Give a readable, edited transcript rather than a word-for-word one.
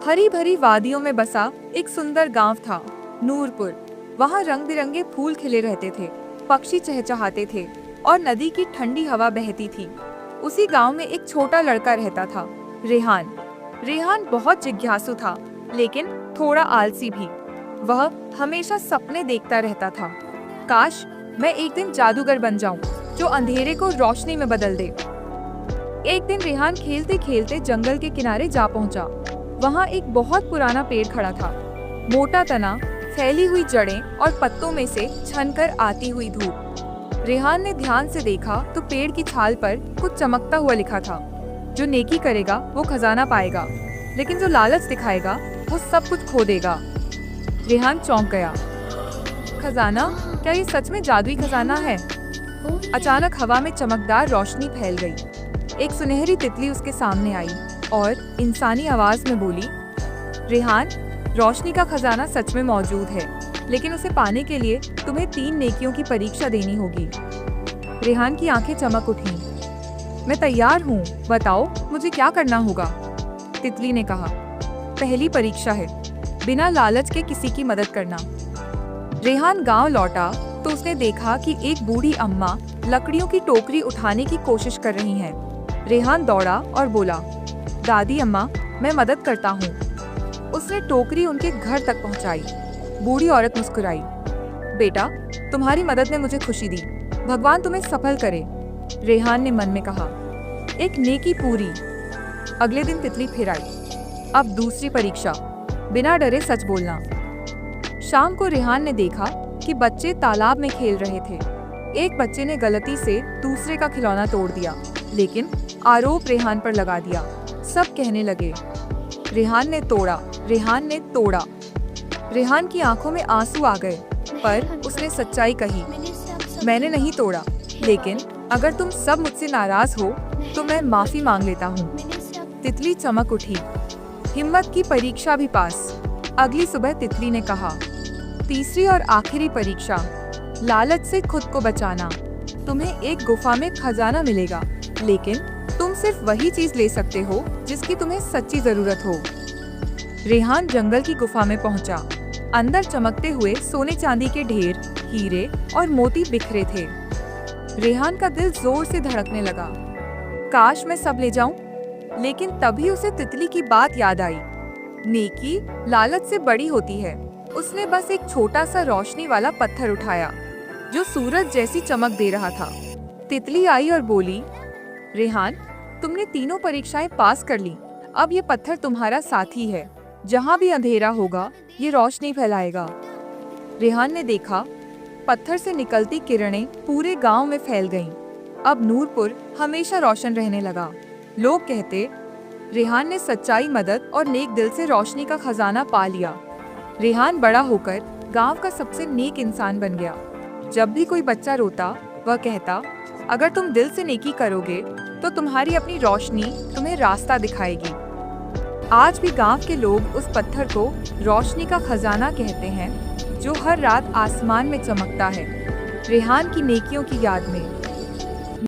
हरी भरी वादियों में बसा एक सुंदर गांव था, नूरपुर। वहाँ रंग बिरंगे फूल खिले रहते थे, पक्षी चहचहाते थे और नदी की ठंडी हवा बहती थी। उसी गांव में एक छोटा लड़का रहता था, रेहान। रेहान बहुत जिज्ञासु था, लेकिन थोड़ा आलसी भी। वह हमेशा सपने देखता रहता था। काश मैं एक दिन जादूगर बन जाऊं, जो अंधेरे को रोशनी में बदल दे। एक दिन रेहान खेलते खेलते जंगल के किनारे जा पहुंचा। वहां एक बहुत पुराना पेड़ खड़ा था। मोटा तना, फैली हुई जड़ें और पत्तों में से छनकर आती हुई धूप। रेहान ने ध्यान से देखा तो पेड़ की छाल पर कुछ चमकता हुआ लिखा था, जो नेकी करेगा वो खजाना पाएगा, लेकिन जो लालच दिखाएगा वो सब कुछ खो देगा। रेहान चौंक गया। खजाना? क्या ये सच में जादुई खजाना है? अचानक हवा में चमकदार रोशनी फैल गई। एक सुनहरी तितली उसके सामने आई और इंसानी आवाज में बोली, रेहान, रोशनी का खजाना सच में मौजूद है, लेकिन उसे पाने के लिए तुम्हें 3 नेकियों की परीक्षा देनी होगी। रेहान की आंखें चमक उठी। मैं तैयार हूँ, बताओ मुझे क्या करना होगा? तितली ने कहा। पहली परीक्षा है, बिना लालच के किसी की मदद करना। रेहान गांव लौटा तो उसने देखा कि एक बूढ़ी अम्मा लकड़ियों की टोकरी उठाने की कोशिश कर रही हैं। रेहान दौड़ा और बोला, दादी अम्मा, मैं मदद करता हूँ। उसने टोकरी उनके घर तक पहुँचाई। बूढ़ी औरत मुस्कुराई। बेटा, तुम्हारी मदद ने मुझे खुशी दी। भगवान तुम्हें सफल करे। रेहान ने मन में कहा। एक नेकी पूरी। अगले दिन तितली फिर आई। अब दूसरी परीक्षा, बिना डरे सच बोलना। शाम को रेहान ने देखा कि बच्चे तालाब में खेल रहे थे। एक बच्चे ने गलती से दूसरे का खिलौना तोड़ दिया, लेकिन आरोप रेहान पर लगा दिया। सब कहने लगे, रेहान ने तोड़ा, रेहान ने तोड़ा। रेहान की आंखों में आंसू आ गए, पर उसने सच्चाई कही, मैंने नहीं तोड़ा, लेकिन अगर तुम सब मुझसे नाराज हो तो मैं माफी मांग लेता हूँ। तितली चमक उठी। हिम्मत की परीक्षा भी पास। अगली सुबह तितली ने कहा, तीसरी और आखिरी परीक्षा, लालच से खुद को बचाना। तुम्हें एक गुफा में खजाना मिलेगा, लेकिन तुम सिर्फ वही चीज ले सकते हो जिसकी तुम्हें सच्ची जरूरत हो। रेहान जंगल की गुफा में पहुंचा। अंदर चमकते हुए सोने चांदी के ढेर, हीरे और मोती बिखरे थे। रेहान का दिल जोर से धड़कने लगा। काश मैं सब ले जाऊं, लेकिन तभी उसे तितली की बात याद आई। नेकी लालच से बड़ी होती है। उसने बस एक छोटा सा रोशनी वाला पत्थर उठाया, जो सूरज जैसी चमक दे रहा था। तितली आई और बोली, रेहान, तुमने तीनों परीक्षाएं पास कर ली। अब ये पत्थर तुम्हारा साथी है। जहाँ भी अंधेरा होगा, ये रोशनी फैलाएगा। रेहान ने देखा, पत्थर से निकलती किरणें पूरे गांव में फैल गईं। अब नूरपुर हमेशा रोशन रहने लगा। लोग कहते, रेहान ने सच्चाई, मदद और नेक दिल से रोशनी का खजाना पा लिया। रेहान बड़ा होकर गांव का सबसे नेक इंसान बन गया। जब भी कोई बच्चा रोता, वह कहता, अगर तुम दिल से नेकी करोगे तो तुम्हारी अपनी रोशनी तुम्हें रास्ता दिखाएगी। आज भी गांव के लोग उस पत्थर को रोशनी का खजाना कहते हैं, जो हर रात आसमान में चमकता है, रेहान की नेकियों की याद में।